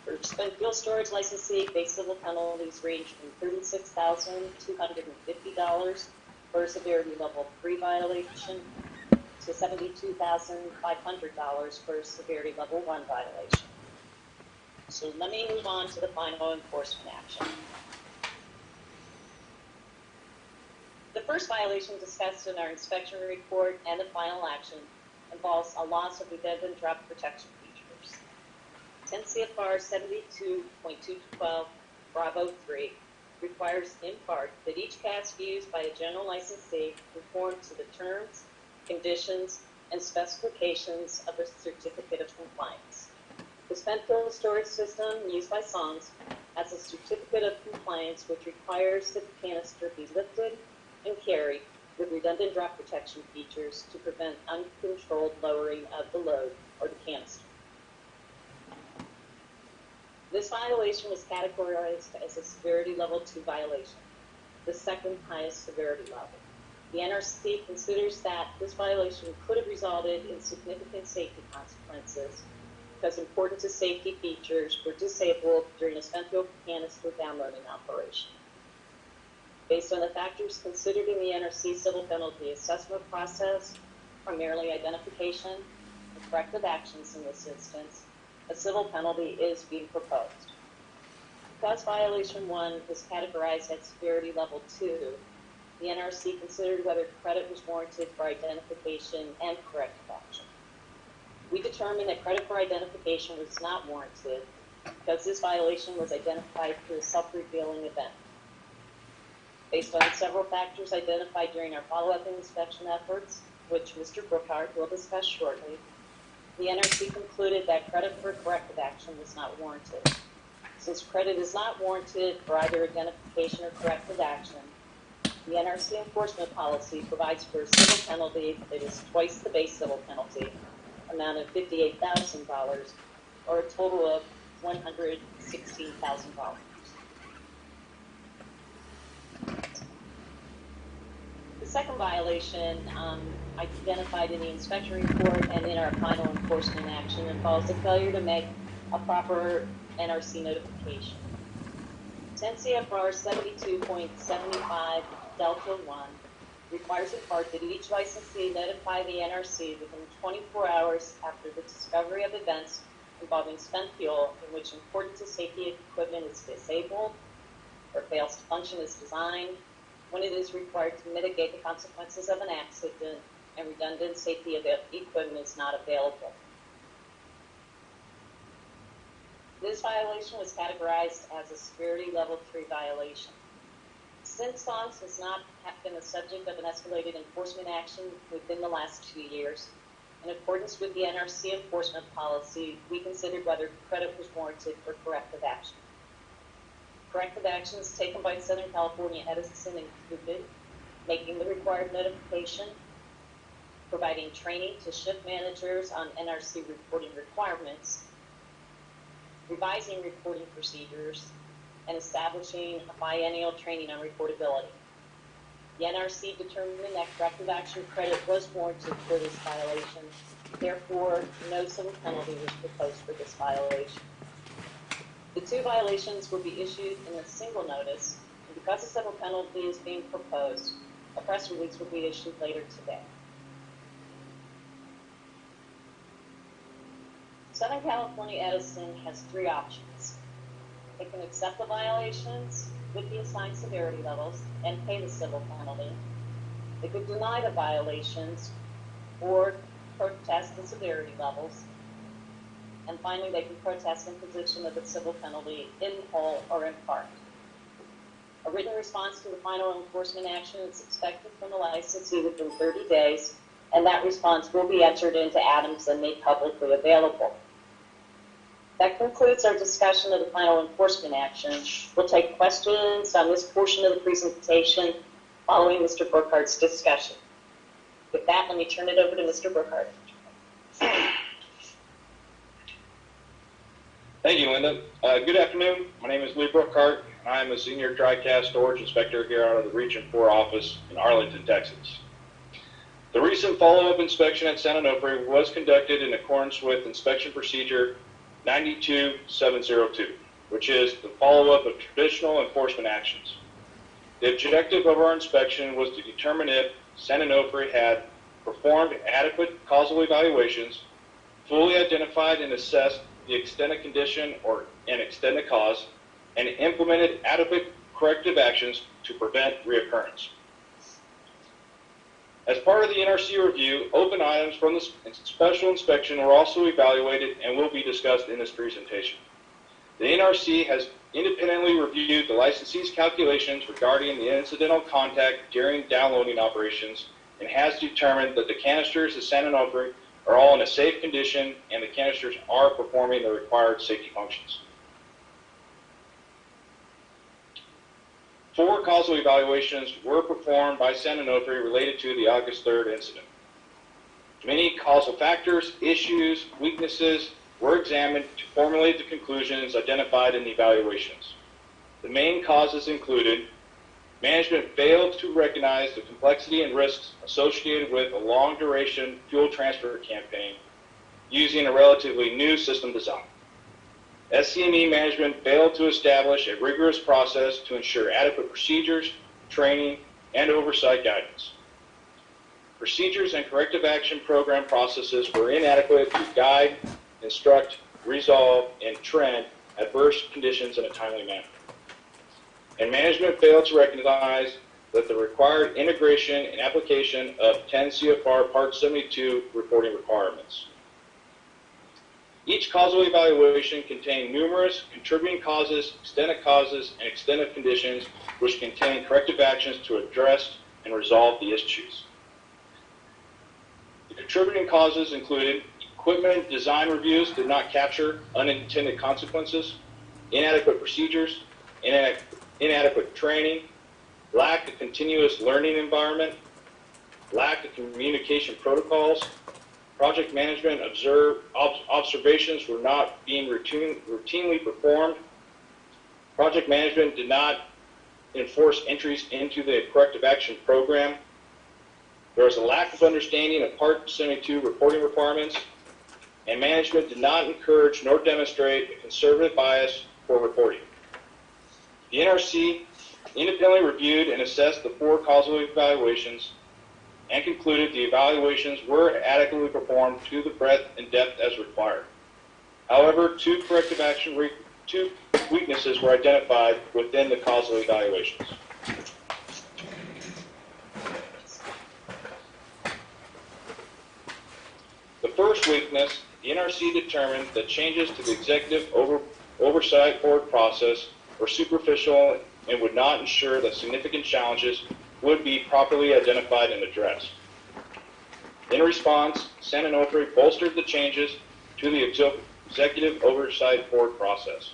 For spent fuel storage licensee, base civil penalties range from $36,250 for a severity level 3 violation to $72,500 for a severity level 1 violation. So let me move on to the final enforcement action. The first violation discussed in our inspection report and the final action involves a loss of redundant drop protection features. 10 CFR 72.212 Bravo 3 requires in part that each cask used by a general licensee conform to the terms, conditions, and specifications of a certificate of compliance. The spent fuel storage system used by SONS has a certificate of compliance which requires that the canister be lifted and carried with redundant drop protection features to prevent uncontrolled lowering of the load or the canister. This violation was categorized as a severity level 2 violation, the second highest severity level. The NRC considers that this violation could have resulted in significant safety consequences because important to safety features were disabled during a spent fuel canister downloading operation. Based on the factors considered in the NRC civil penalty assessment process, primarily identification and corrective actions in this instance, a civil penalty is being proposed. Because violation 1 is categorized at severity level 2, the NRC considered whether credit was warranted for identification and corrective action. We determined that credit for identification was not warranted because this violation was identified through a self-revealing event. Based on several factors identified during our follow-up inspection efforts, which Mr. Brookhart will discuss shortly, the NRC concluded that credit for corrective action was not warranted. Since credit is not warranted for either identification or corrective action, the NRC enforcement policy provides for a civil penalty that is twice the base civil penalty, amount of $58,000, or a total of $116,000. The second violation identified in the inspection report and in our final enforcement action involves the failure to make a proper NRC notification. 10 CFR 72.75 Delta 1 requires in part that each licensee notify the NRC within 24 hours after the discovery of events involving spent fuel in which important to safety equipment is disabled or fails to function as designed, when it is required to mitigate the consequences of an accident and redundant safety equipment is not available. This violation was categorized as a severity level 3 violation. Since SONS has not been the subject of an escalated enforcement action within the last 2 years, in accordance with the NRC enforcement policy, we considered whether credit was warranted for corrective action. Corrective actions taken by Southern California Edison included making the required notification, providing training to shift managers on NRC reporting requirements, revising reporting procedures, and establishing a biennial training on reportability. The NRC determined that corrective action credit was warranted for this violation. Therefore, no civil penalty was proposed for this violation. The 2 violations will be issued in a single notice, and because a civil penalty is being proposed, a press release will be issued later today. Southern California Edison has 3 options. It can accept the violations with the assigned severity levels and pay the civil penalty. It could deny the violations or protest the severity levels. And finally, they can protest imposition of the civil penalty in whole or in part. A written response to the final enforcement action is expected from the licensee within 30 days, and that response will be entered into Adams and made publicly available. That concludes our discussion of the final enforcement action. We'll take questions on this portion of the presentation following Mr. Burkhart's discussion. With that, let me turn it over to Mr. Burkhart. Thank you, Linda. Good afternoon. My name is Lee Brookhart, and I'm a senior dry cask storage inspector here out of the Region 4 office in Arlington, Texas. The recent follow-up inspection at San Onofre was conducted in accordance with Inspection Procedure 92702, which is the follow-up of traditional enforcement actions. The objective of our inspection was to determine if San Onofre had performed adequate causal evaluations, fully identified and assessed the extended condition or an extended cause, and implemented adequate corrective actions to prevent reoccurrence. As part of the NRC review, open items from the special inspection were also evaluated and will be discussed in this presentation. The NRC has independently reviewed the licensee's calculations regarding the incidental contact during downloading operations and has determined that the canisters of San Onofre are all in a safe condition and the canisters are performing the required safety functions. 4 causal evaluations were performed by San Onofre related to the August 3rd incident. Many causal factors, issues, weaknesses were examined to formulate the conclusions identified in the evaluations. The main causes included management failed to recognize the complexity and risks associated with a long-duration fuel transfer campaign using a relatively new system design. SCME management failed to establish a rigorous process to ensure adequate procedures, training, and oversight guidance. Procedures and corrective action program processes were inadequate to guide, instruct, resolve, and trend adverse conditions in a timely manner. And management failed to recognize that the required integration and application of 10 CFR Part 72 reporting requirements. Each causal evaluation contained numerous contributing causes, and extended conditions which contain corrective actions to address and resolve the issues. The contributing causes included equipment design reviews did not capture unintended consequences, inadequate procedures, inadequate training, lack of continuous learning environment, lack of communication protocols, project management observations were not being routinely performed, project management did not enforce entries into the corrective action program, there was a lack of understanding of Part 72 reporting requirements, and management did not encourage nor demonstrate a conservative bias for reporting. The NRC independently reviewed and assessed the 4 causal evaluations and concluded the evaluations were adequately performed to the breadth and depth as required. However, 2 weaknesses were identified within the causal evaluations. The first weakness, the NRC determined that changes to the executive oversight board process were superficial and would not ensure that significant challenges would be properly identified and addressed. In response, San Onofre bolstered the changes to the executive oversight board process.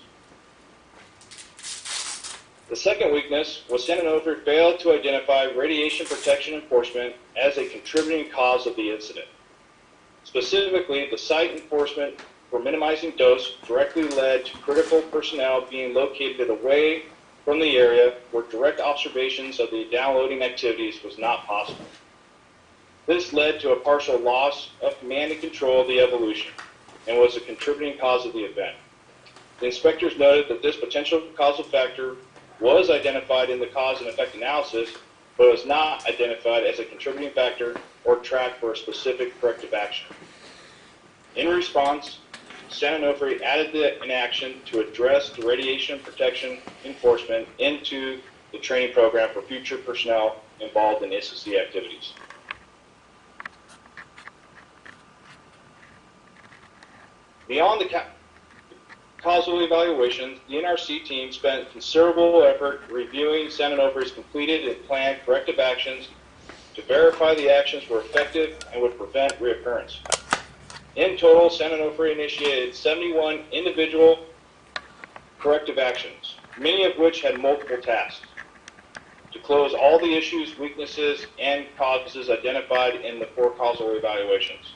The second weakness was San Onofre failed to identify radiation protection enforcement as a contributing cause of the incident. Specifically, the site enforcement for minimizing dose directly led to critical personnel being located away from the area where direct observations of the downloading activities was not possible. This led to a partial loss of command and control of the evolution and was a contributing cause of the event. The inspectors noted that this potential causal factor was identified in the cause and effect analysis, but was not identified as a contributing factor or tracked for a specific corrective action. In response, San Onofre added an action to address the radiation protection enforcement into the training program for future personnel involved in SEC activities. Beyond the causal evaluations, the NRC team spent considerable effort reviewing San Onofre's completed and planned corrective actions to verify the actions were effective and would prevent reoccurrence. In total, San Onofre initiated 71 individual corrective actions, many of which had multiple tasks, to close all the issues, weaknesses, and causes identified in the 4 causal evaluations.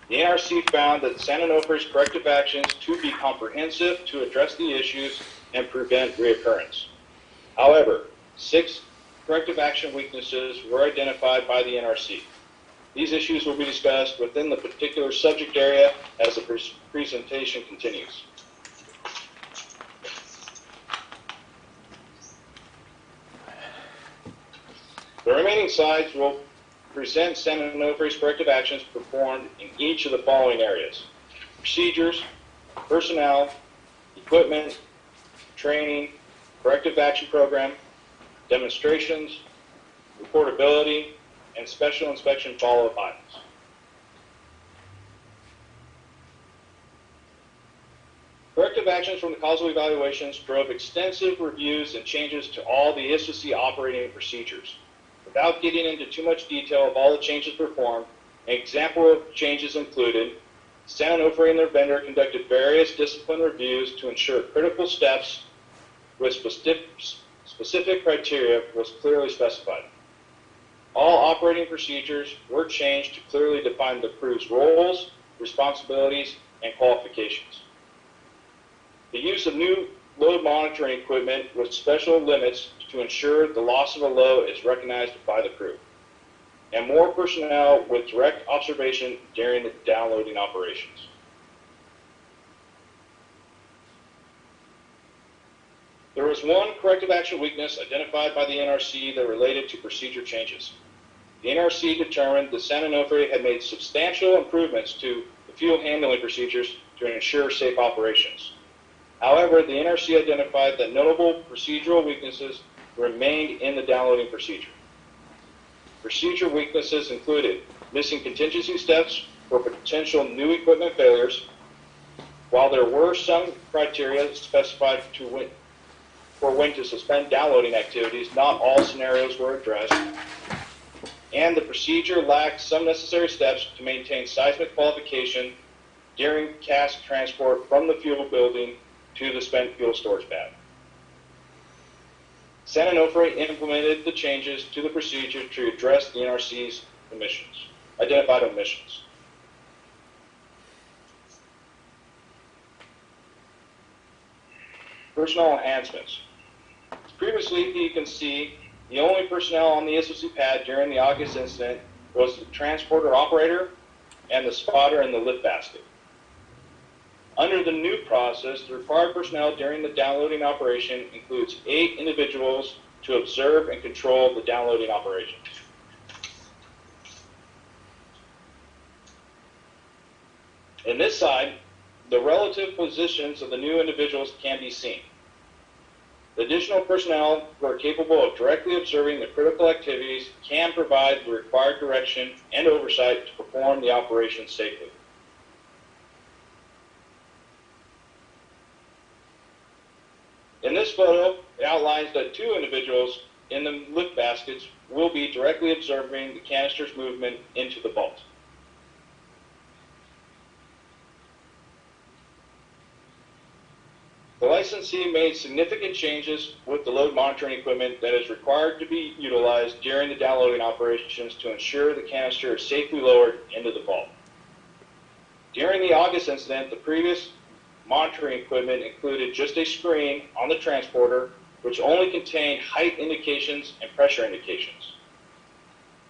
The NRC found that San Onofre's corrective actions to be comprehensive to address the issues and prevent reoccurrence. However, 6 corrective action weaknesses were identified by the NRC. These issues will be discussed within the particular subject area as the presentation continues. The remaining slides will present San Onofre's corrective actions performed in each of the following areas: procedures, personnel, equipment, training, corrective action program, demonstrations, reportability, and special inspection follow-up items. Corrective actions from the causal evaluations drove extensive reviews and changes to all the SOC operating procedures. Without getting into too much detail of all the changes performed, an example of changes included: San Onofre and their vendor conducted various discipline reviews to ensure critical steps with specific criteria was clearly specified. All operating procedures were changed to clearly define the crew's roles, responsibilities, and qualifications. The use of new load monitoring equipment with special limits to ensure the loss of a load is recognized by the crew, and more personnel with direct observation during the downloading operations. There was one corrective action weakness identified by the NRC that related to procedure changes. The NRC determined that San Onofre had made substantial improvements to the fuel handling procedures to ensure safe operations. However, the NRC identified that notable procedural weaknesses remained in the downloading procedure. Procedure weaknesses included missing contingency steps for potential new equipment failures. While there were some criteria specified for when to suspend downloading activities, not all scenarios were addressed, and the procedure lacked some necessary steps to maintain seismic qualification during cask transport from the fuel building to the spent fuel storage pad. San Onofre implemented the changes to the procedure to address the NRC's identified omissions. Personnel enhancements. Previously, you can see the only personnel on the SOC pad during the August incident was the transporter operator and the spotter in the lift basket. Under the new process, the required personnel during the downloading operation includes 8 individuals to observe and control the downloading operation. In this side, the relative positions of the new individuals can be seen. The additional personnel who are capable of directly observing the critical activities can provide the required direction and oversight to perform the operation safely. In this photo, it outlines that 2 individuals in the lift baskets will be directly observing the canister's movement into the vault. The licensee made significant changes with the load monitoring equipment that is required to be utilized during the downloading operations to ensure the canister is safely lowered into the vault. During the August incident, the previous monitoring equipment included just a screen on the transporter which only contained height indications and pressure indications.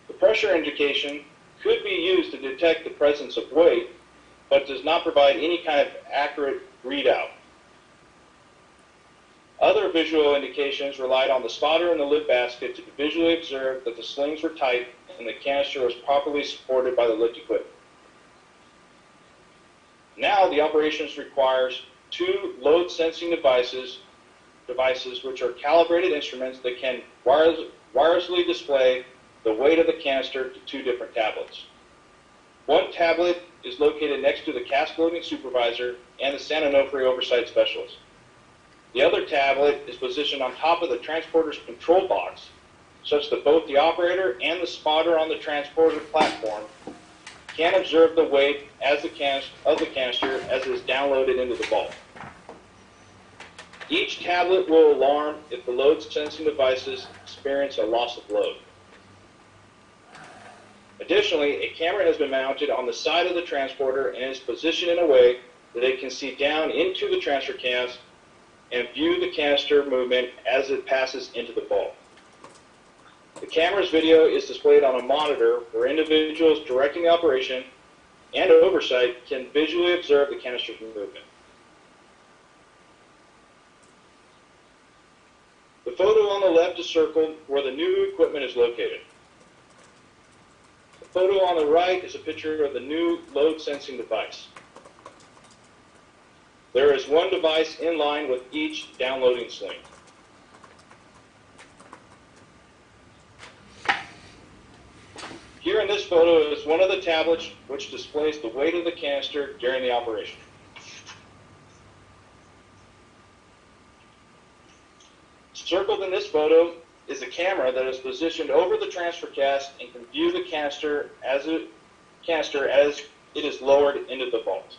The pressure indication could be used to detect the presence of weight, but does not provide any kind of accurate readout. Other visual indications relied on the spotter in the lift basket to visually observe that the slings were tight and the canister was properly supported by the lift equipment. Now the operations requires 2 load sensing devices which are calibrated instruments that can wirelessly display the weight of the canister to 2 different tablets. One tablet is located next to the cask loading supervisor and the San Onofre Oversight specialist. The other tablet is positioned on top of the transporter's control box, such that both the operator and the spotter on the transporter platform can observe the weight of the canister as it is downloaded into the vault. Each tablet will alarm if the load sensing devices experience a loss of load. Additionally, a camera has been mounted on the side of the transporter and is positioned in a way that it can see down into the transfer cask and view the canister movement as it passes into the vault. The camera's video is displayed on a monitor where individuals directing the operation and oversight can visually observe the canister's movement. The photo on the left is circled where the new equipment is located. The photo on the right is a picture of the new load sensing device. There is one device in line with each downloading sling. Here in this photo is one of the tablets which displays the weight of the canister during the operation. Circled in this photo is a camera that is positioned over the transfer cask and can view the canister as it is lowered into the vault.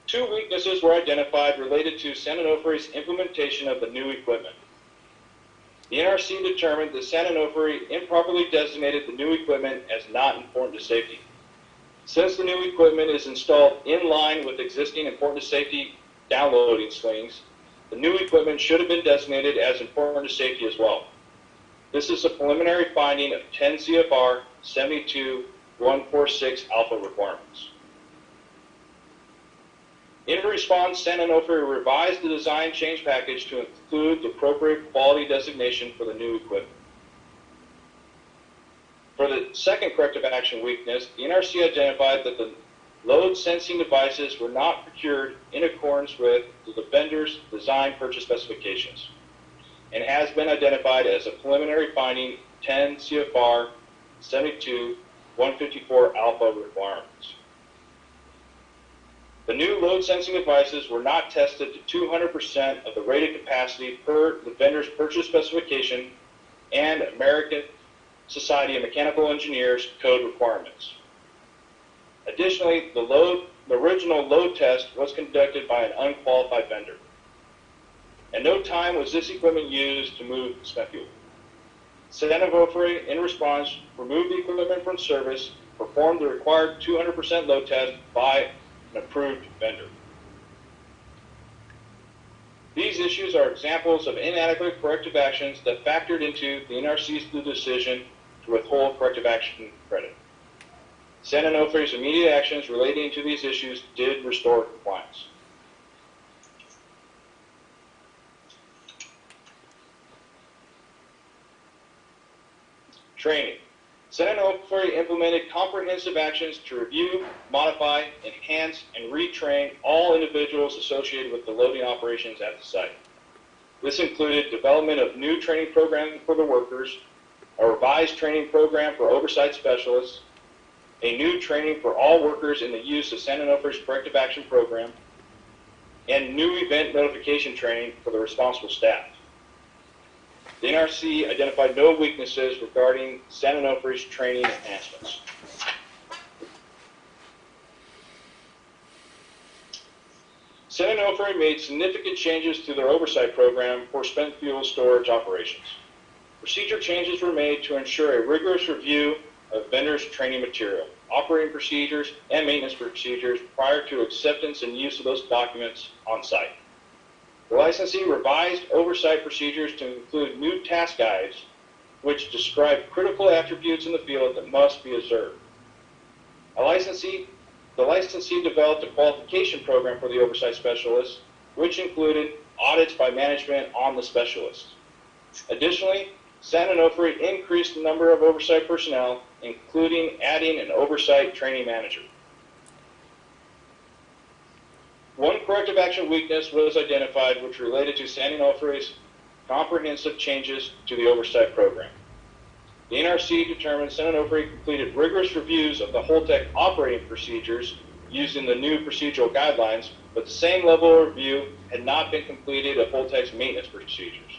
Two weaknesses were identified related to San Onofre's implementation of the new equipment. The NRC determined that San Onofre improperly designated the new equipment as not important to safety. Since the new equipment is installed in line with existing important to safety downloading slings, the new equipment should have been designated as important to safety as well. This is a preliminary finding of 10 CFR 72.146 alpha requirements. In response, San Onofre revised the design change package to include the appropriate quality designation for the new equipment. For the second corrective action weakness, the NRC identified that the load sensing devices were not procured in accordance with the vendor's design purchase specifications and has been identified as a preliminary finding 10 CFR 72.154 alpha requirements. The new load sensing devices were not tested to 200% of the rated capacity per the vendor's purchase specification and American Society of Mechanical Engineers code requirements. Additionally, the original load test was conducted by an unqualified vendor. At no time was this equipment used to move spent fuel. San Onofre, in response, removed the equipment from service, performed the required 200% load test by an approved vendor. These issues are examples of inadequate corrective actions that factored into the NRC's decision to withhold corrective action credit. San Onofre's immediate actions relating to these issues did restore compliance. Training. San Onofre implemented comprehensive actions to review, modify, enhance, and retrain all individuals associated with the loading operations at the site. This included development of new training programs for the workers, a revised training program for oversight specialists, a new training for all workers in the use of San Onofre's corrective action program, and new event notification training for the responsible staff. The NRC identified no weaknesses regarding San Onofre's training enhancements. San Onofre made significant changes to their oversight program for spent fuel storage operations. Procedure changes were made to ensure a rigorous review of vendors' training material, operating procedures, and maintenance procedures prior to acceptance and use of those documents on site. The licensee revised oversight procedures to include new task guides, which describe critical attributes in the field that must be observed. The licensee developed a qualification program for the oversight specialists, which included audits by management on the specialists. Additionally, San Onofre increased the number of oversight personnel, including adding an oversight training manager. One corrective action weakness was identified which related to San Onofre's comprehensive changes to the oversight program. The NRC determined San Onofre completed rigorous reviews of the Holtec operating procedures using the new procedural guidelines, but the same level of review had not been completed of Holtec's maintenance procedures.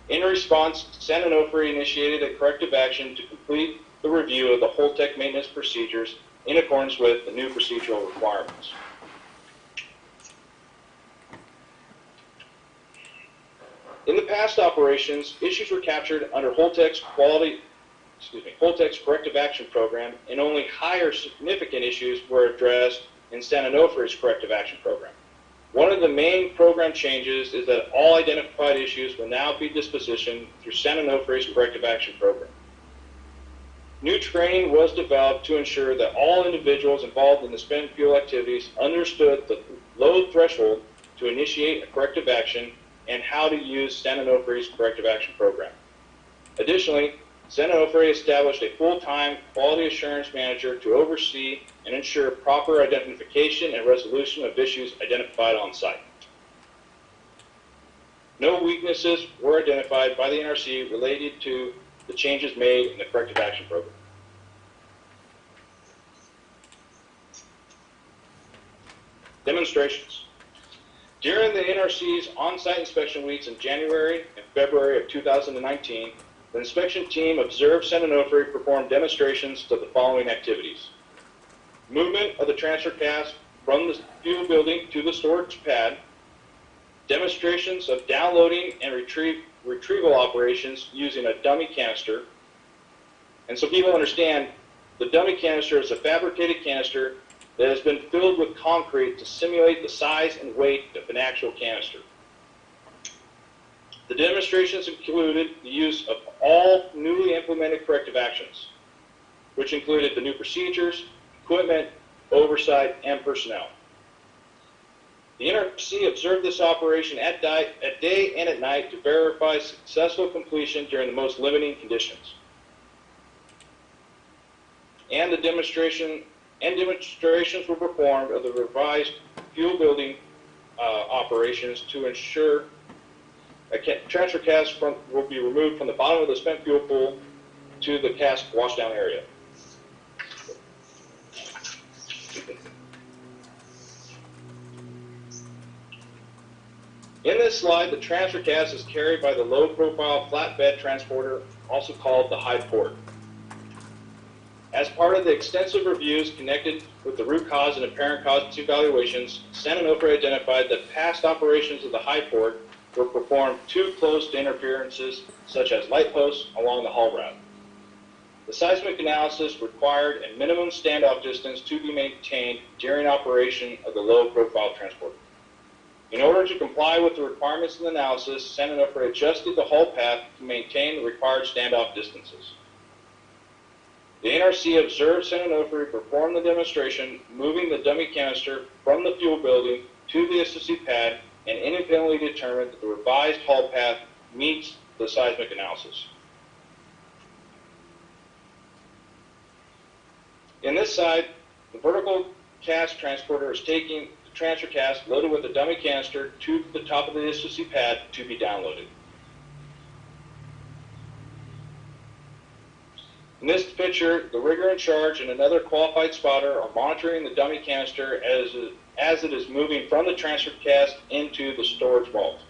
In response, San Onofre initiated a corrective action to complete the review of the Holtec maintenance procedures in accordance with the new procedural requirements. In the past operations, issues were captured under Holtec's corrective action program, and only higher significant issues were addressed in San Onofre's corrective action program. One of the main program changes is that all identified issues will now be dispositioned through San Onofre's Corrective Action Program. New training was developed to ensure that all individuals involved in the spent fuel activities understood the load threshold to initiate a corrective action and how to use San Onofre's Corrective Action Program. Additionally, San Onofre established a full-time quality assurance manager to oversee and ensure proper identification and resolution of issues identified on site. No weaknesses were identified by the NRC related to the changes made in the Corrective Action Program. Demonstrations. During the NRC's on-site inspection weeks in January and February of 2019, the inspection team observed San Onofre perform demonstrations to the following activities: movement of the transfer cask from the fuel building to the storage pad, demonstrations of downloading and retrieval operations using a dummy canister. And so people understand, the dummy canister is a fabricated canister that has been filled with concrete to simulate the size and weight of an actual canister. The demonstrations included the use of all newly implemented corrective actions, which included the new procedures, equipment, oversight, and personnel. The NRC observed this operation at day and at night to verify successful completion during the most limiting conditions. And demonstrations were performed of the revised fuel building operations to ensure a transfer cask will be removed from the bottom of the spent fuel pool to the cask washdown area. In this slide, the transfer cask is carried by the low-profile flatbed transporter, also called the high port. As part of the extensive reviews connected with the root cause and apparent cause evaluations, San Onofre identified that past operations of the high port were performed too close to interferences, such as light posts along the haul route. The seismic analysis required a minimum standoff distance to be maintained during operation of the low-profile transporter. In order to comply with the requirements of the analysis, San Onofre adjusted the haul path to maintain the required standoff distances. The NRC observed San Onofre perform the demonstration, moving the dummy canister from the fuel building to the SOC pad, and independently determined that the revised haul path meets the seismic analysis. In this side, the vertical cask transporter is taking the transfer cask loaded with a dummy canister to the top of the SOC pad to be downloaded. In this picture, the rigger in charge and another qualified spotter are monitoring the dummy canister as it is moving from the transfer cask into the storage vault.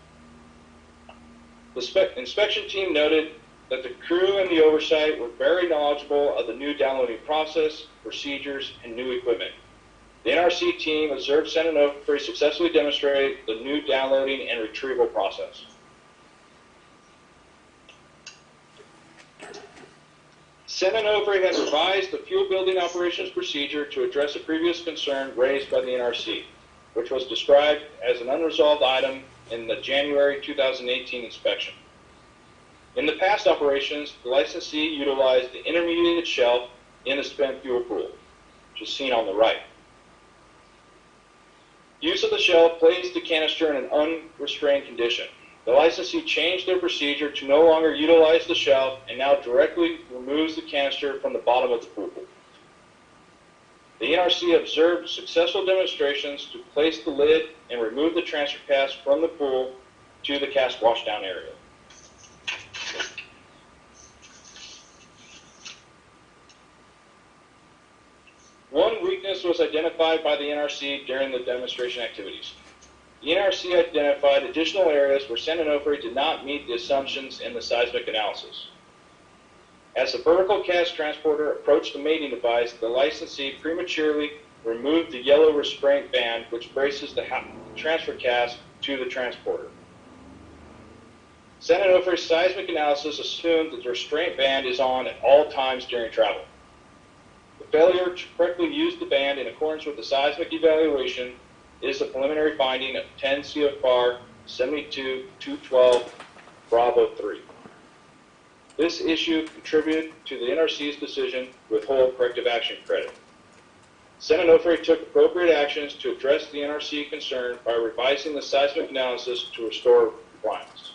The inspection team noted that the crew and the oversight were very knowledgeable of the new downloading process, procedures, and new equipment. The NRC team observed San Onofre successfully demonstrate the new downloading and retrieval process. San Onofre has revised the fuel building operations procedure to address a previous concern raised by the NRC, which was described as an unresolved item in the January 2018 inspection. In the past operations, the licensee utilized the intermediate shelf in the spent fuel pool, which is seen on the right. Use of the shelf placed the canister in an unrestrained condition. The licensee changed their procedure to no longer utilize the shelf and now directly removes the canister from the bottom of the pool. The NRC observed successful demonstrations to place the lid and remove the transfer cask from the pool to the cask washdown area. One weakness was identified by the NRC during the demonstration activities. The NRC identified additional areas where San Onofre did not meet the assumptions in the seismic analysis. As the vertical cask transporter approached the mating device, the licensee prematurely removed the yellow restraint band which braces the transfer cask to the transporter. San Onofre's seismic analysis assumed that the restraint band is on at all times during travel. The failure to correctly use the band in accordance with the seismic evaluation is the preliminary finding of 10 CFR 72-212 Bravo 3. This issue contributed to the NRC's decision to withhold corrective action credit. Sen. Onofre took appropriate actions to address the NRC concern by revising the seismic analysis to restore compliance.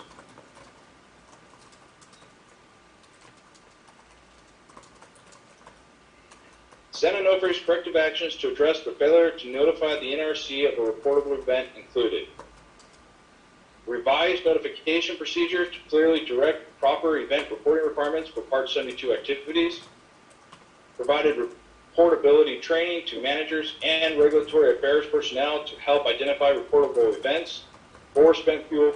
Sen. Onofre's corrective actions to address the failure to notify the NRC of a reportable event included revised notification procedures to clearly direct proper event reporting requirements for Part 72 activities, provided reportability training to managers and regulatory affairs personnel to help identify reportable events for spent fuel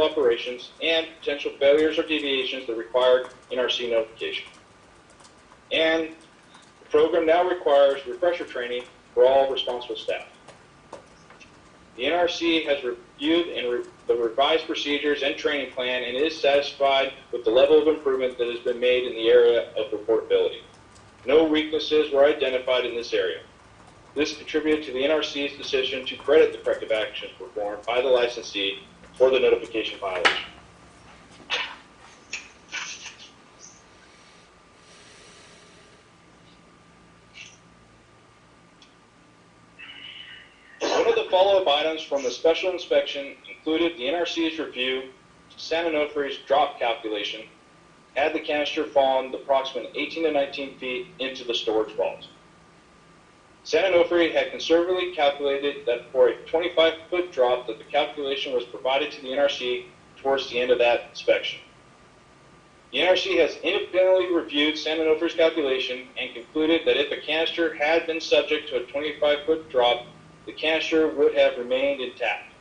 operations and potential failures or deviations that required NRC notification. And the program now requires refresher training for all responsible staff. The NRC has reviewed the revised procedures and training plan and is satisfied with the level of improvement that has been made in the area of reportability. No weaknesses were identified in this area. This contributed to the NRC's decision to credit the corrective actions performed by the licensee for the notification violation. One of the follow-up items from the special inspection included the NRC's review of Sen. Onofre's drop calculation had the canister fallen the approximate 18 to 19 feet into the storage vault. Sen. Onofre had conservatively calculated that for a 25-foot drop that the calculation was provided to the NRC towards the end of that inspection. The NRC has independently reviewed Sen. Onofre's calculation and concluded that if a canister had been subject to a 25-foot drop, the canister would have remained intact.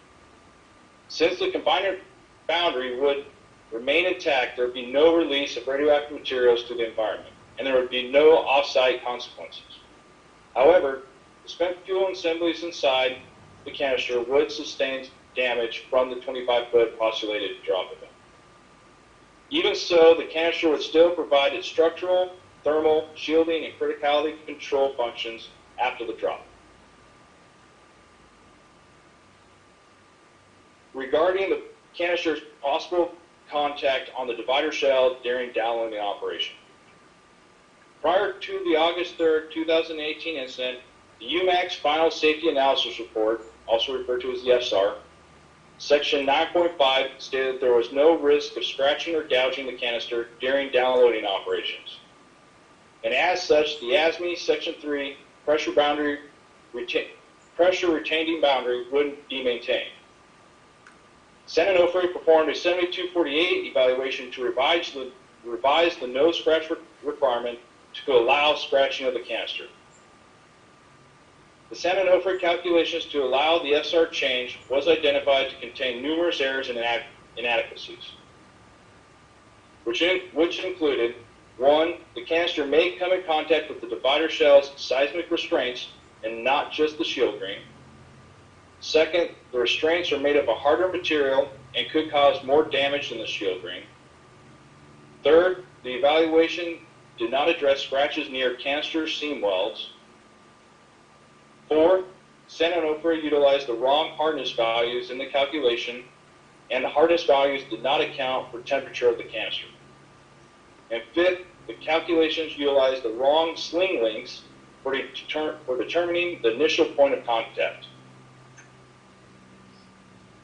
Since the confinement boundary would remain intact, there would be no release of radioactive materials to the environment, and there would be no off-site consequences. However, the spent fuel assemblies inside the canister would sustain damage from the 25-foot postulated drop event. Even so, the canister would still provide its structural, thermal, shielding, and criticality control functions after the drop. Regarding the canister's possible contact on the divider shell during downloading operation. Prior to the August 3rd, 2018 incident, the UMAC's Final Safety Analysis Report, also referred to as the FSAR, Section 9.5 stated that there was no risk of scratching or gouging the canister during downloading operations. And as such, the ASME Section 3 pressure retaining boundary would be maintained. Sen. Onofre performed a 7248 evaluation to revise the no scratch requirement to allow scratching of the canister. The Sen. Onofre calculations to allow the FSAR change was identified to contain numerous errors and inadequacies, which included: 1, the canister may come in contact with the divider shell's seismic restraints and not just the shield ring. Second, the restraints are made of a harder material and could cause more damage than the shield ring. Third, the evaluation did not address scratches near canister seam welds. 4, Sen. Onofre utilized the wrong hardness values in the calculation, and the hardness values did not account for temperature of the canister. And 5th, the calculations utilized the wrong sling lengths for determining the initial point of contact.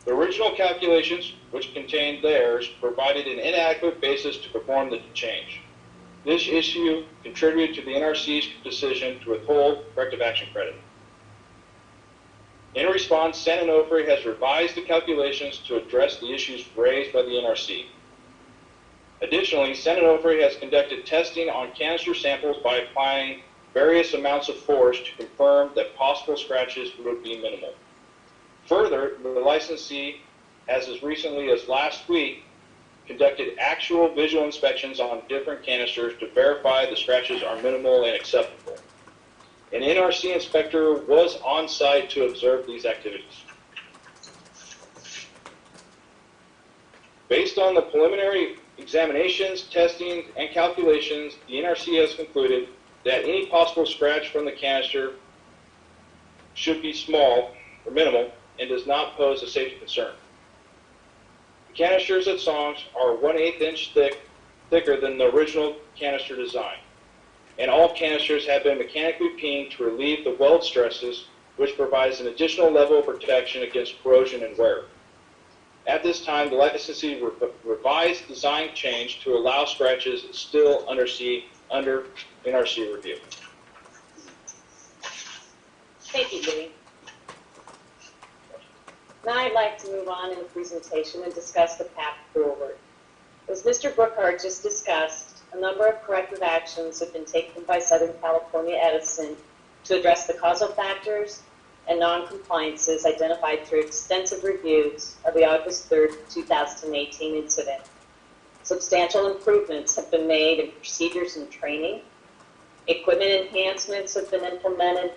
The original calculations, which contained the errors, provided an inadequate basis to perform the change. This issue contributed to the NRC's decision to withhold corrective action credit. In response, Sen. Onofre has revised the calculations to address the issues raised by the NRC. Additionally, Sen. Onofre has conducted testing on canister samples by applying various amounts of force to confirm that possible scratches would be minimal. Further, the licensee has, as recently as last week, conducted actual visual inspections on different canisters to verify the scratches are minimal and acceptable. An NRC inspector was on site to observe these activities. Based on the preliminary examinations, testing, and calculations, the NRC has concluded that any possible scratch from the canister should be small or minimal and does not pose a safety concern. The canisters at songs are 1/8 inch thicker than the original canister design, and all canisters have been mechanically peened to relieve the weld stresses, which provides an additional level of protection against corrosion and wear. At this time, the licensee revised design change to allow scratches still under NRC review. Thank you, Lee. Now I'd like to move on in the presentation and discuss the path forward. As Mr. Brookhart just discussed, a number of corrective actions have been taken by Southern California Edison to address the causal factors and non-compliances identified through extensive reviews of the August 3rd, 2018 incident. Substantial improvements have been made in procedures and training. Equipment enhancements have been implemented.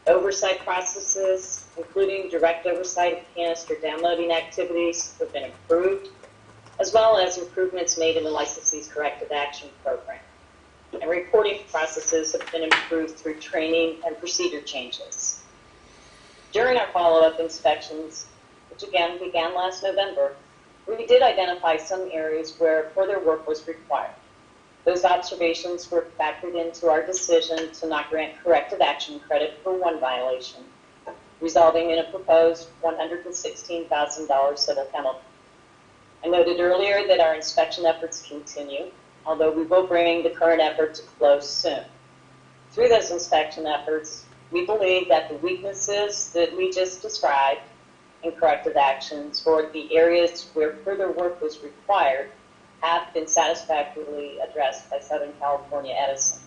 Oversight processes, including direct oversight of canister downloading activities, have been improved, as well as improvements made in the licensee's corrective action program. And reporting processes have been improved through training and procedure changes. During our follow-up inspections, which again began last November, we did identify some areas where further work was required. Those observations were factored into our decision to not grant corrective action credit for one violation, resulting in a proposed $116,000 civil penalty. I noted earlier that our inspection efforts continue, although we will bring the current effort to close soon. Through those inspection efforts, we believe that the weaknesses that we just described in corrective actions for the areas where further work was required have been satisfactorily addressed by Southern California Edison.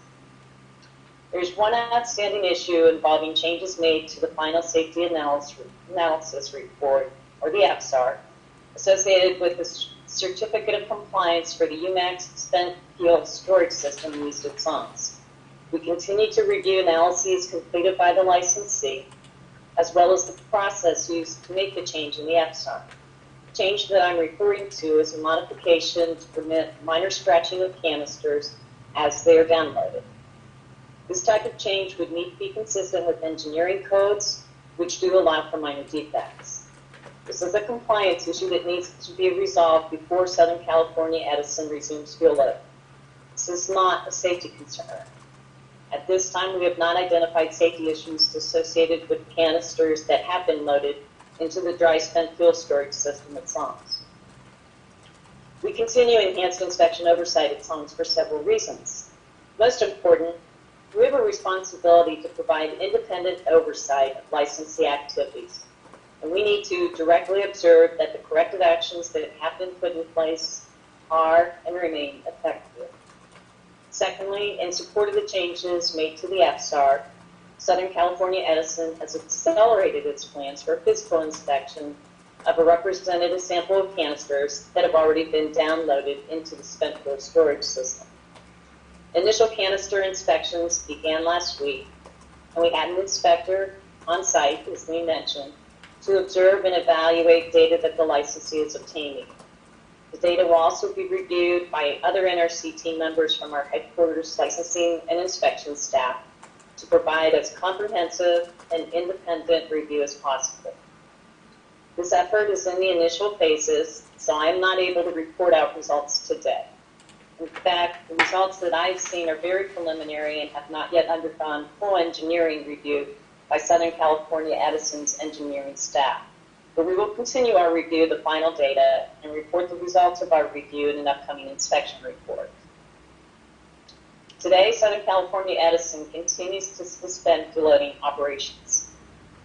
There's one outstanding issue involving changes made to the final safety analysis report, or the FSAR, associated with the certificate of compliance for the UMAX spent fuel storage system used at songs. We continue to review analyses completed by the licensee, as well as the process used to make the change in the FSAR. The change that I'm referring to is a modification to permit minor scratching of canisters as they are downloaded. This type of change would need to be consistent with engineering codes, which do allow for minor defects. This is a compliance issue that needs to be resolved before Southern California Edison resumes fuel load. This is not a safety concern. At this time, we have not identified safety issues associated with canisters that have been loaded into the dry spent fuel storage system at songs. We continue enhanced inspection oversight at songs for several reasons. Most important, we have a responsibility to provide independent oversight of licensee activities, and we need to directly observe that the corrective actions that have been put in place are and remain effective. Secondly, in support of the changes made to the FSAR, Southern California Edison has accelerated its plans for a physical inspection of a representative sample of canisters that have already been downloaded into the spent fuel storage system. Initial canister inspections began last week, and we had an inspector on site, as we mentioned, to observe and evaluate data that the licensee is obtaining. The data will also be reviewed by other NRC team members from our headquarters licensing and inspection staff to provide as comprehensive and independent review as possible. This effort is in the initial phases, so I am not able to report out results today. In fact, the results that I've seen are very preliminary and have not yet undergone full engineering review by Southern California Edison's engineering staff. But we will continue our review of the final data and report the results of our review in an upcoming inspection report. Today, Southern California Edison continues to suspend fuel loading operations.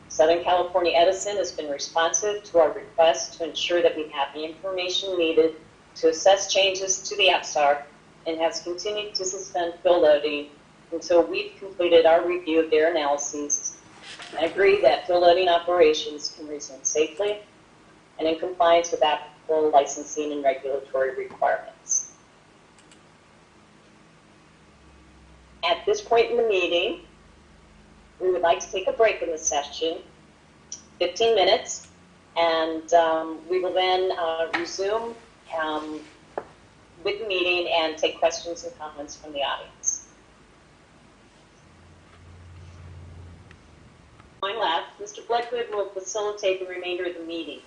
Southern California Edison has been responsive to our request to ensure that we have the information needed to assess changes to the FSAR and has continued to suspend fuel loading until we've completed our review of their analyses and agree that fuel loading operations can resume safely and in compliance with applicable licensing and regulatory requirements. At this point in the meeting, we would like to take a break in the session, 15 minutes, and we will then resume with the meeting and take questions and comments from the audience. Mr. Blackwood will facilitate the remainder of the meeting.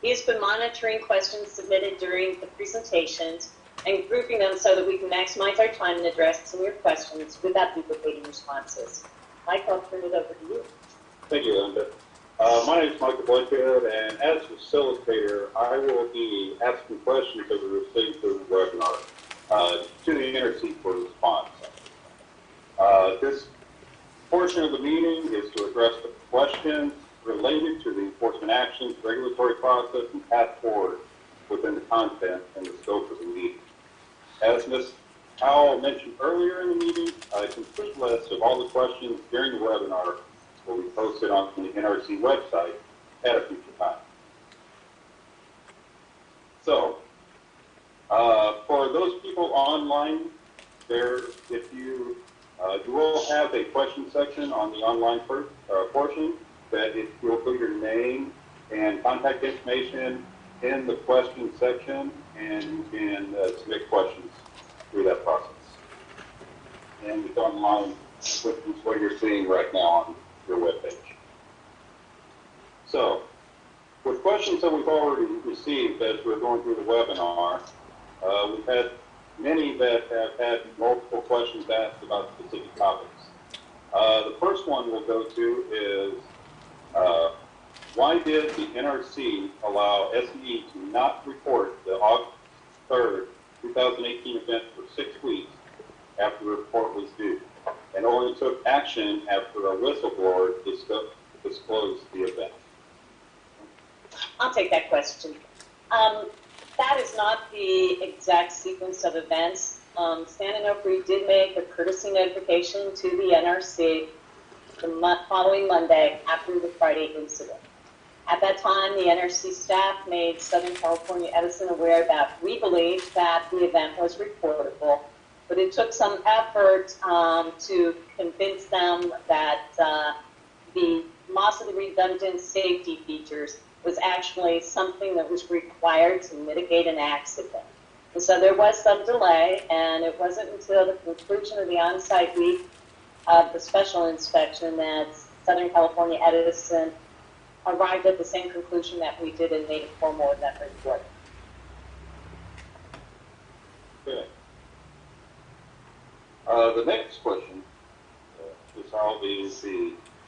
He has been monitoring questions submitted during the presentations and grouping them so that we can maximize our time in addressing your questions without duplicating responses. Mike, I'll turn it over to you. Thank you, Linda. My name is Michael Blackwood, and as facilitator, I will be asking questions that we received through the webinar to the NRC for response. This portion of the meeting is to address the questions related to the enforcement actions, regulatory process, and path forward within the content and the scope of the meeting. As Ms. Howell mentioned earlier in the meeting, a complete list of all the questions during the webinar will be posted on the NRC website at a future time. So, for those people online, if you will have a question section on the online portion, that if you'll put your name and contact information in the question section, and you can submit questions through that process. And it's online, which is what you're seeing right now on your webpage. So, with questions that we've already received as we're going through the webinar, we've had many that have had multiple questions asked about specific topics. The first one we'll go to is, why did the NRC allow SEE to not report the August 3rd, 2018 event for 6 weeks after the report was due, and only took action after a whistleblower disclosed the event? I'll take that question. That is not the exact sequence of events. San Onofre did make a courtesy notification to the NRC the following Monday after the Friday incident. At that time, the NRC staff made Southern California Edison aware that we believed that the event was reportable, but it took some effort to convince them that the loss of the redundant safety features was actually something that was required to mitigate an accident. And so there was some delay, and it wasn't until the conclusion of the on-site week of the special inspection that Southern California Edison arrived at the same conclusion that we did and made a formal event report. Okay. The next question is how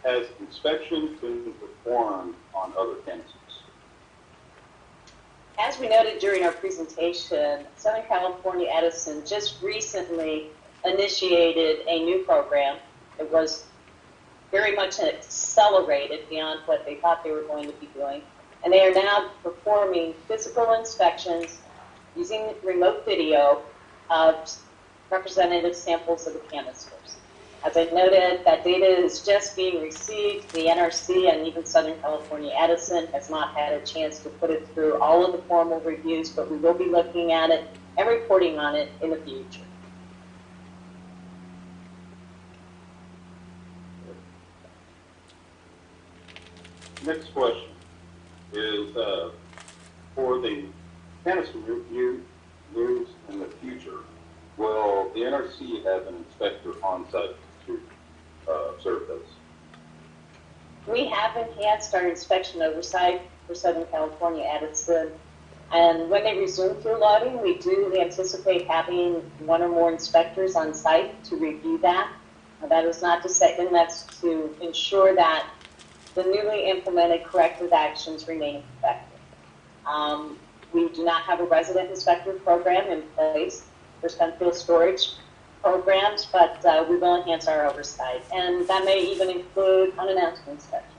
has inspection been performed on other canisters? As we noted during our presentation, Southern California Edison just recently initiated a new program. It was very much accelerated beyond what they thought they were going to be doing. And they are now performing physical inspections using remote video of representative samples of the canisters. As I noted, that data is just being received. The NRC and even Southern California Edison has not had a chance to put it through all of the formal reviews, but we will be looking at it and reporting on it in the future. Next question is, for the canister review used in the future, will the NRC have an inspector on site to observe those? We have enhanced our inspection oversight for Southern California Edison, and when they resume through loading, we do anticipate having one or more inspectors on site to review that. That is not to say, and that's to ensure that the newly implemented corrective actions remain effective. We do not have a resident inspector program in place for spent fuel storage programs, but we will enhance our oversight, and that may even include unannounced inspections.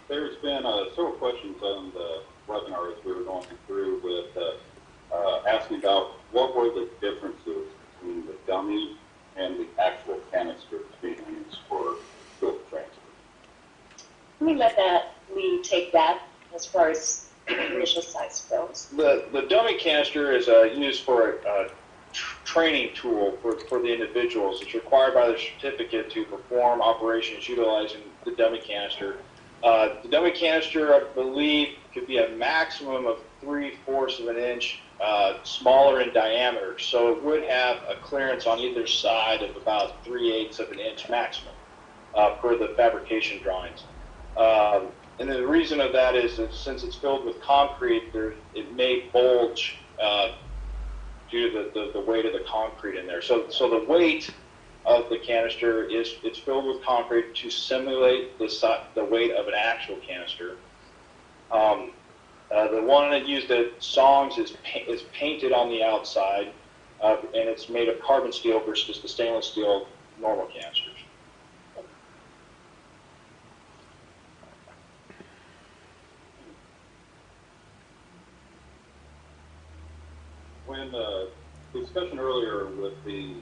There's been several questions on the webinar as we were going through with asking about what were the differences between the dummy and the actual canister being used for fuel transfer. Let me let Lee take that as far as initial size goes. The dummy canister is used for a training tool for the individuals. It's required by their certificate to perform operations utilizing the dummy canister. The dummy canister, I believe, could be a maximum of 3/4 of an inch smaller in diameter, so it would have a clearance on either side of about 3/8 of an inch maximum per the fabrication drawings. And the reason of that is that since it's filled with concrete, it may bulge due to the weight of the concrete in there. So the weight of the canister it's filled with concrete to simulate the weight of an actual canister. The one that used at Songs is painted on the outside, and it's made of carbon steel versus the stainless steel normal canisters. When discussion earlier with the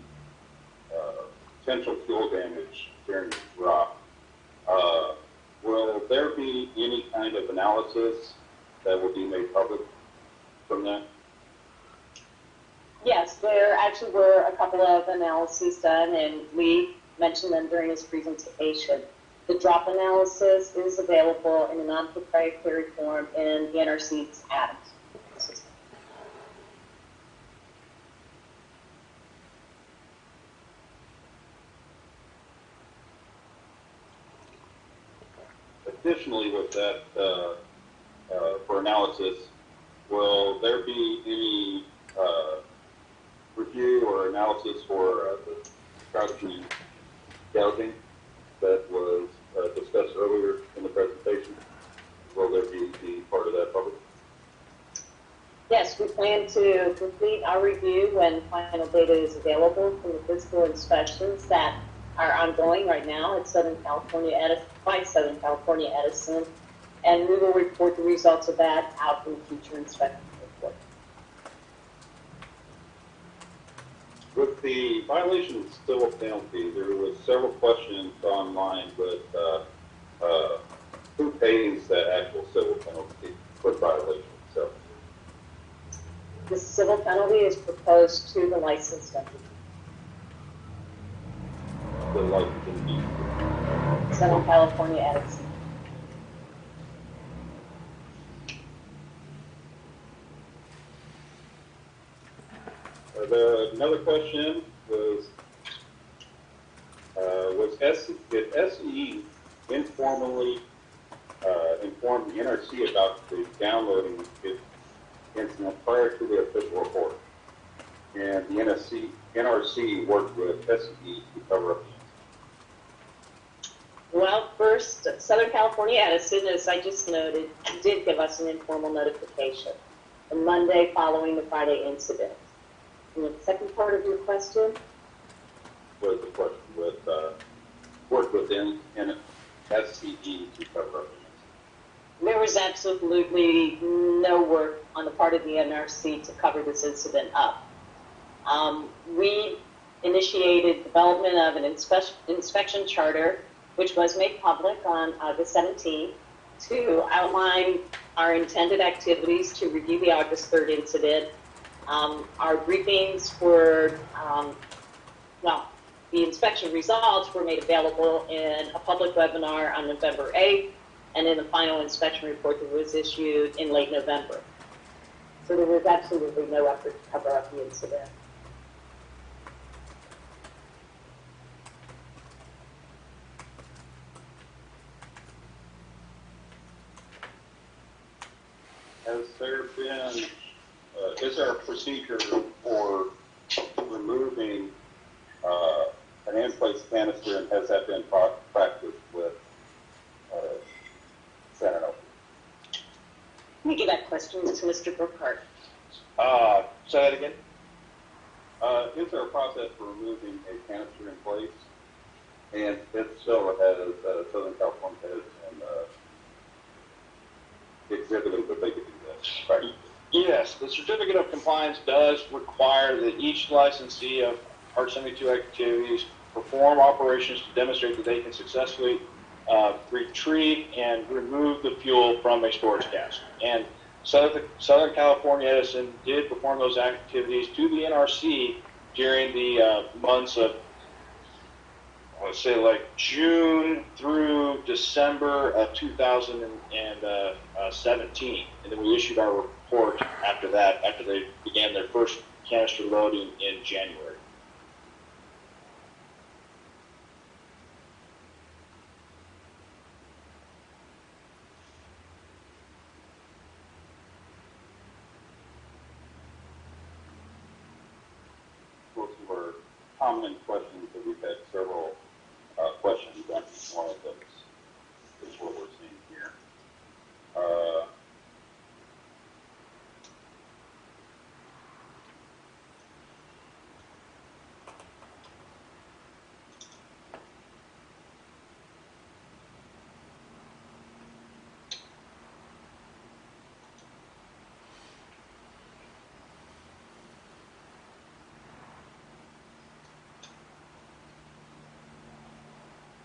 potential fuel damage during the drop, will there be any kind of analysis that will be made public from that? Yes, there actually were a couple of analyses done, and Lee mentioned them during his presentation. The drop analysis is available in a non-proprietary form in the NRC's ADAMS system. Additionally, with that, for analysis, will there be any review or analysis for the crouching gouging that was discussed earlier in the presentation? Will there be part of that public? Yes, we plan to complete our review when final data is available from the physical inspections that are ongoing right now at Southern California Edison, and we will report the results of that out in the future inspection report. With the violation of civil penalty, there was several questions online with who pays that actual civil penalty for violation itself. The civil penalty is proposed to the licensed entity. The licensing Southern California Edison. Another question was did SE informally inform the NRC about the downloading incident prior to the official report? And the NRC worked with SE to cover up the incident. Well, first, Southern California Edison, as I just noted, did give us an informal notification the Monday following the Friday incident. And the second part of your question? Was the question with work within SCE to cover up the incident? There was absolutely no work on the part of the NRC to cover this incident up. We initiated development of an inspection charter, which was made public on August 17th, to outline our intended activities to review the August 3rd incident. Our briefings were, the inspection results were made available in a public webinar on November 8th, and in the final inspection report that was issued in late November. So there was absolutely no effort to cover up the incident. Has there been, is there a procedure for removing an in-place canister, and has that been practiced with San Antonio? Let me give that question to Mr. Brookhart. Say that again? Is there a process for removing a canister in place? And if so, has Southern California exhibited that they could do that? Right. Yes, the Certificate of Compliance does require that each licensee of Part 72 activities perform operations to demonstrate that they can successfully retrieve and remove the fuel from a storage cask. And Southern California Edison did perform those activities to the NRC during the months of, let's say, like June through December of 2017. And then we issued our port after that, after they began their first canister loading in January. Those were common questions that we've had several questions on each one of those, is what we're seeing here.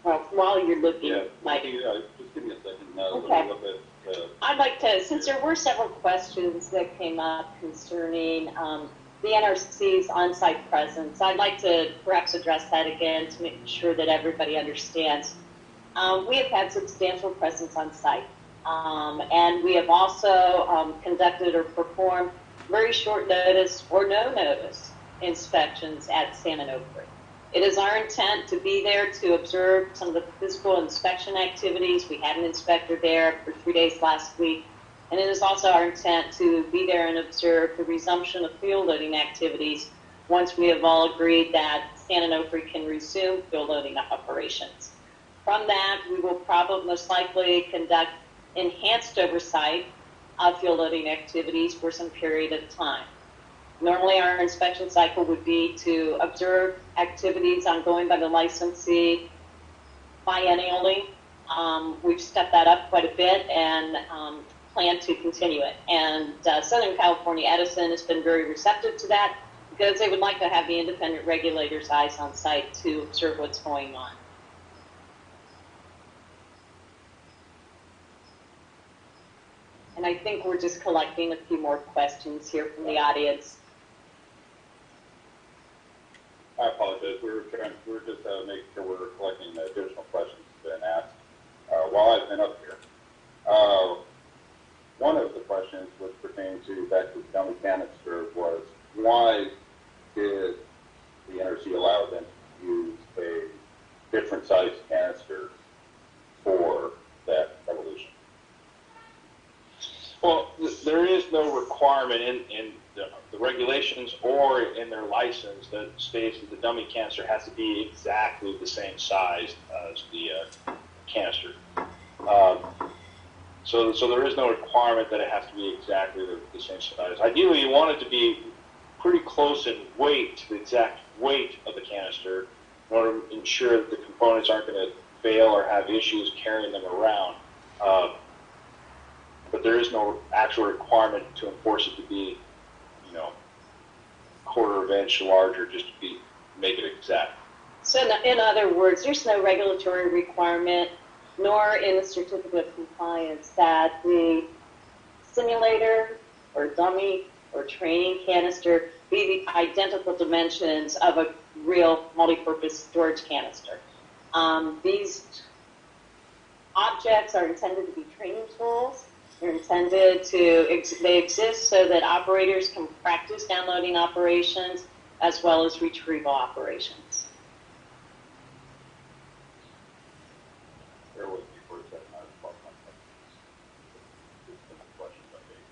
Well, while you're looking, Yeah, Mike. just give me a second. Okay. Look at, I'd like to, since there were several questions that came up concerning the NRC's on-site presence, I'd like to perhaps address that again to make sure that everybody understands. We have had substantial presence on site, and we have also conducted or performed very short notice or no notice inspections at San Onofre. It is our intent to be there to observe some of the physical inspection activities. We had an inspector there for 3 days last week, and it is also our intent to be there and observe the resumption of field loading activities once we have all agreed that San Onofre can resume field loading operations. From that, we will probably most likely conduct enhanced oversight of field loading activities for some period of time. Normally, our inspection cycle would be to observe activities ongoing by the licensee biennially. We've stepped that up quite a bit and plan to continue it. And Southern California Edison has been very receptive to that because they would like to have the independent regulators' eyes on site to observe what's going on. And I think we're just collecting a few more questions here from the audience. I apologize. We're just making sure we're collecting additional questions that have been asked while I've been up here. One of the questions which pertained to back to the dummy canister was, why did the NRC allow them to use a different size canister for that evolution? Well, there is no requirement in the regulations or in their license that states that the dummy canister has to be exactly the same size as the canister. So there is no requirement that it has to be exactly the same size. Ideally, you want it to be pretty close in weight to the exact weight of the canister in order to ensure that the components aren't going to fail or have issues carrying them around. But there is no actual requirement to enforce it to be, quarter of an inch larger, just to make it exact. So in other words, there's no regulatory requirement, nor in the certificate of compliance, that the simulator or dummy or training canister be the identical dimensions of a real multi-purpose storage canister. These objects are intended to be training tools. They're intended they exist so that operators can practice downloading operations as well as retrieval operations. Bear with me for a second. I just lost my questions I made.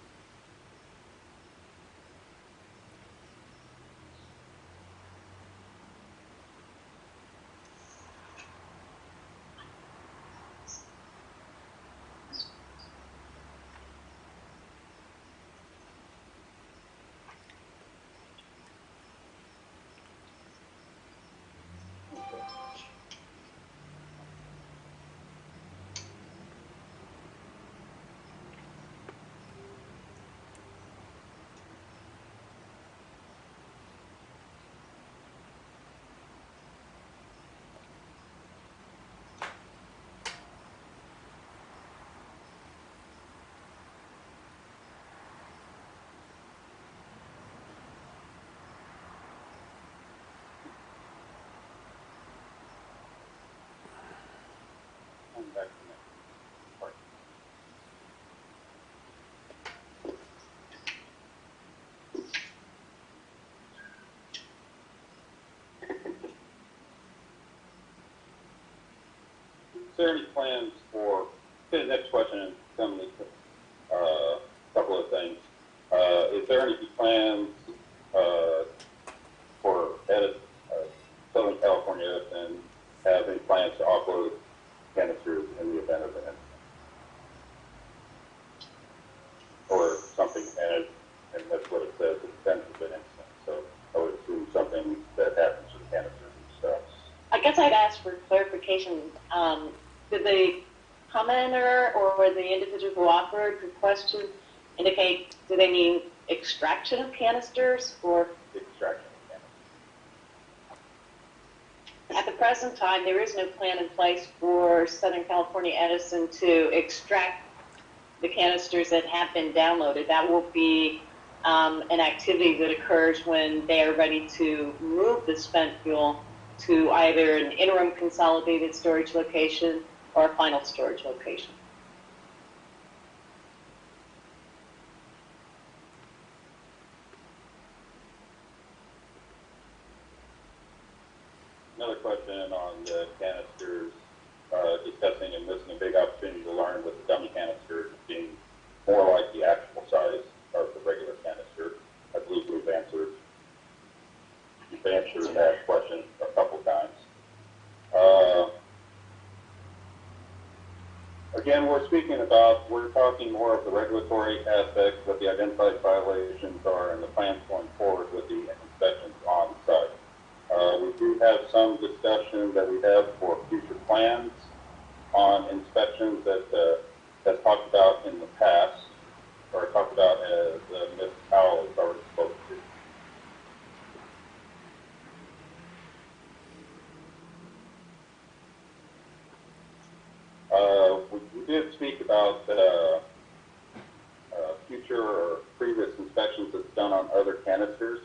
there any plans for, okay, the next question, coming a couple of things. Is there any plans for Southern California and have any plans to offload canisters in the event of an incident? Or something, and that's what it says, in the event of an incident. So I would assume something that happens with canisters and stuff. I guess I'd ask for clarification. Did the commenter or the individual who offered the question indicate, do they mean extraction of canisters or? Extraction of canisters. At the present time, there is no plan in place for Southern California Edison to extract the canisters that have been downloaded. That will be an activity that occurs when they are ready to move the spent fuel to either an interim consolidated storage location or a final storage location. Another question on the canisters, discussing and missing a big opportunity to learn with the dummy canisters being more like the actual size of the regular canister. I believe you've answered that question a couple times. Again, we're talking more of the regulatory aspects, what the identified violations are, and the plans going forward with the inspections on site. We do have some discussion that we have for future plans on inspections that that's talked about in the past, or talked about as Ms. Powell has already spoken to. We did speak about future or previous inspections that's done on other canisters.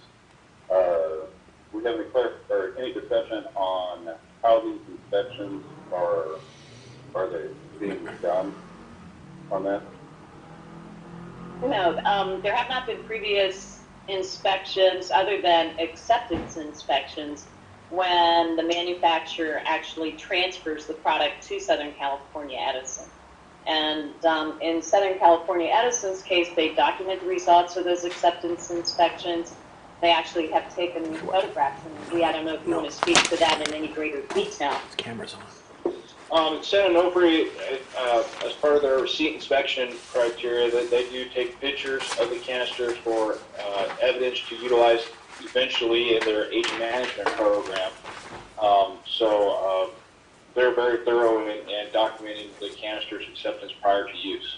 We have any discussion on how these inspections are they being done on that? No, there have not been previous inspections other than acceptance inspections when the manufacturer actually transfers the product to Southern California Edison. And in Southern California Edison's case, they document the results of those acceptance inspections. They actually have taken photographs, and I don't know if you want to speak to that in any greater detail. His camera's on. San Onofre, as part of their receipt inspection criteria, that they do take pictures of the canisters for evidence to utilize eventually in their agent management program. So they're very thorough in documenting the canister's acceptance prior to use.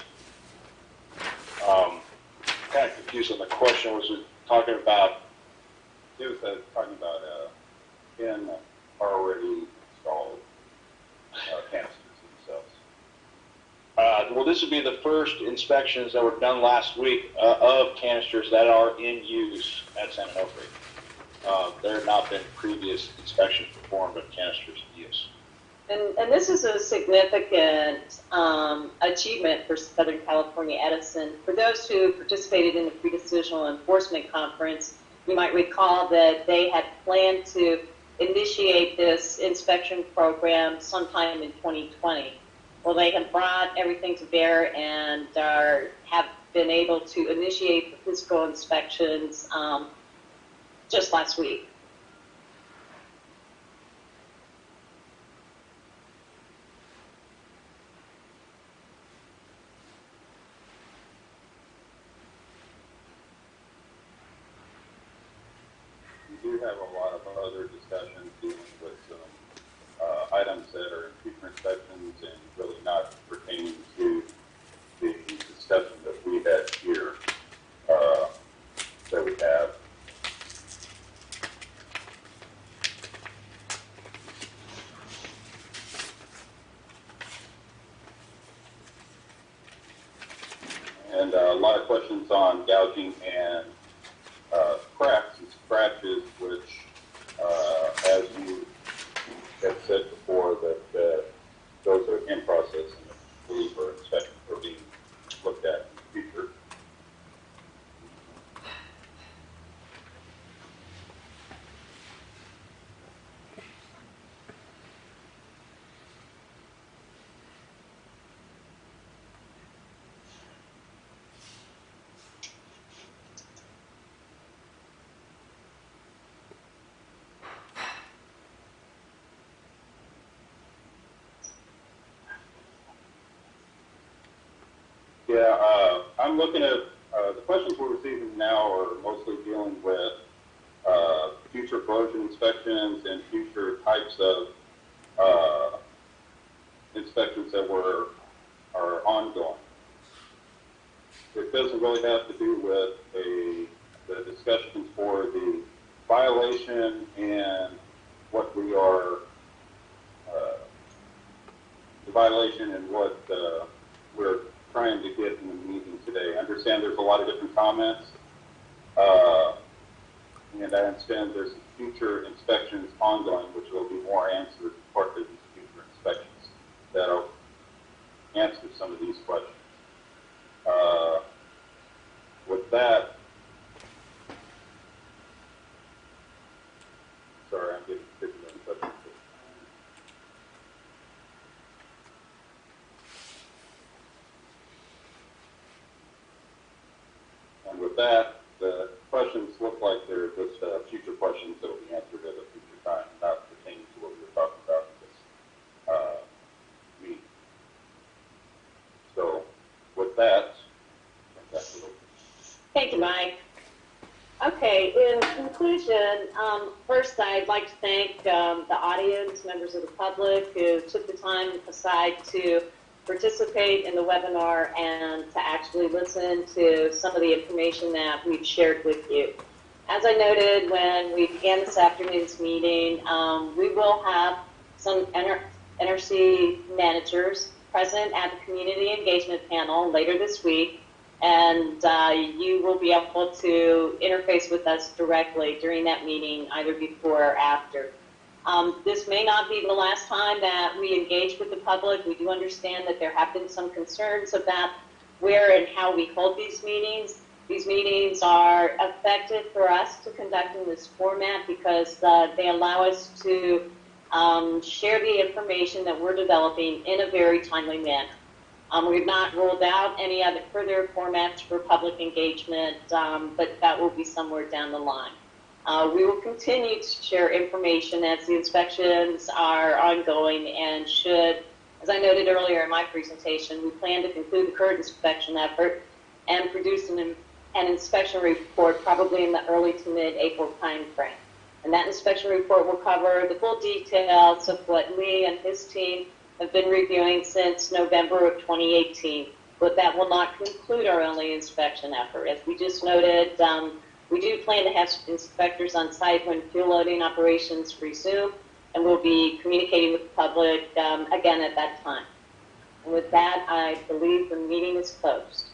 Kind of confused on the question. Was it talking about? It was talking about in already installed canisters themselves. Well, this would be the first inspections that were done last week of canisters that are in use at San Onofre. There have not been previous inspections performed of canisters in use. And this is a significant achievement for Southern California Edison. For those who participated in the pre-decisional enforcement conference, you might recall that they had planned to initiate this inspection program sometime in 2020. Well, they have brought everything to bear and have been able to initiate the physical inspections just last week. We do have a lot of other discussions dealing with some items that are in future inspections and really not pertaining to the discussion that we had here that we have. And a lot of questions on gouging and cracks and scratches, which, as you have said before, that those are in process and I believe are expected or being looked at in the future. Yeah, I'm looking at the questions we're receiving now are mostly dealing with future corrosion inspections and future types of inspections that are ongoing. It doesn't really have to do with the discussions for the violation and what we are, the violation and what we're trying to get in the meeting today. I understand there's a lot of different comments, and I understand there's future inspections ongoing, which will be more answered as part of these future inspections that'll answer some of these questions. With that, sorry, I'm getting picking on questions. And with that, the questions look like they're just future questions that will be answered at a future time, not pertaining to what we were talking about in this meeting. So, with that, Thank you, Mike. Okay, in conclusion, first I'd like to thank the audience, members of the public who took the time aside to participate in the webinar and to actually listen to some of the information that we've shared with you. As I noted when we began this afternoon's meeting, we will have some NRC managers present at the community engagement panel later this week, and you will be able to interface with us directly during that meeting, either before or after. This may not be the last time that we engage with the public. We do understand that there have been some concerns about where and how we hold these meetings. These meetings are effective for us to conduct in this format because they allow us to share the information that we're developing in a very timely manner. We've not ruled out any other further formats for public engagement, but that will be somewhere down the line. We will continue to share information as the inspections are ongoing and should, as I noted earlier in my presentation, we plan to conclude the current inspection effort and produce an inspection report probably in the early to mid-April timeframe. And that inspection report will cover the full details of what Lee and his team have been reviewing since November of 2018, but that will not conclude our only inspection effort. As we just noted, we do plan to have inspectors on site when fuel loading operations resume, and we'll be communicating with the public again at that time. And with that, I believe the meeting is closed.